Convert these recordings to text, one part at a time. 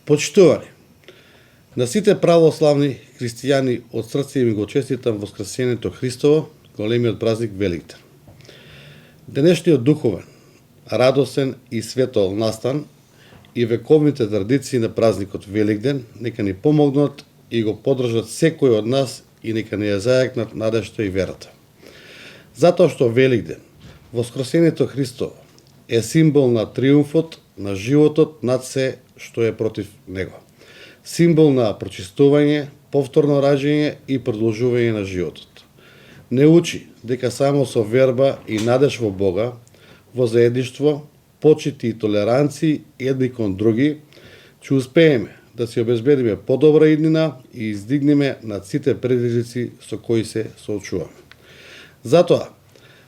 Почитувани, на сите православни христијани од срце им го честитам Воскресението Христово, големиот празник Великден. Денешниот духовен, радосен и светол настан и вековните традиции на празникот Великден нека ни помогнат и го поддржат секој од нас и нека не ја зајакнат надежта и верата. Затоа што Великден, Воскресението Христово, е символ на триумфот на животот над се што е против него. Символ на прочистување, повторно раѓање и продолжување на животот. Не учи дека само со верба и надеж во Бога, во заедништво, почит и толеранција едни кон други, ќе успееме да си обезбедиме подобра иднина и издигнеме над сите предизвици со кои се соочуваме. Затоа,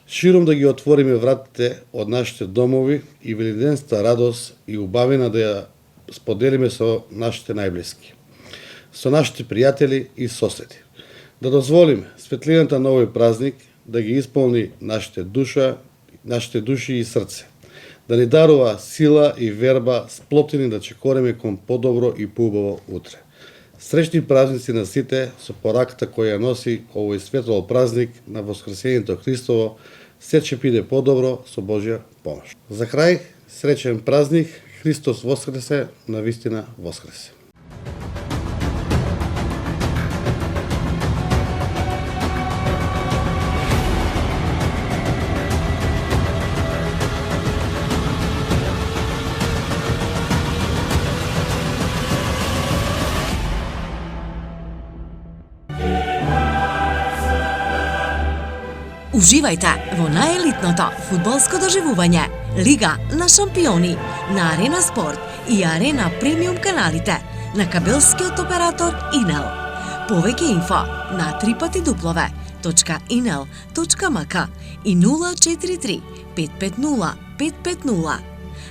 широм да ги отвориме вратите од нашите домови и великденската радост и убавина да ја споделиме со нашите најблиски, со нашите пријатели и соседи. Да дозволиме светлината на овој празник да ги исполни нашите души и срце, да ни дарува сила и верба сплотени да чекореме кон подобро и поубаво утре. Среќни празници на сите со пораката која носи овој светол празник на Воскресението Христово, се ќе биде подобро со Божја помош. За крај, среќен празник, Христос воскресе, навистина воскресе. Уживајте во најелитното фудбалско доживување Лига на шампиони на Арена Спорт и Арена Премиум каналите на кабелскиот оператор Инел. Повеќе инфо на www.inel.mk и 043 550 550.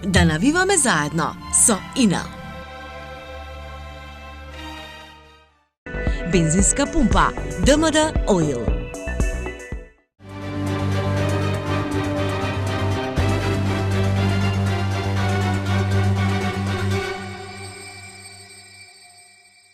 Да навиваме заедно со Инел. Бензинска пумпа ДМД Оил.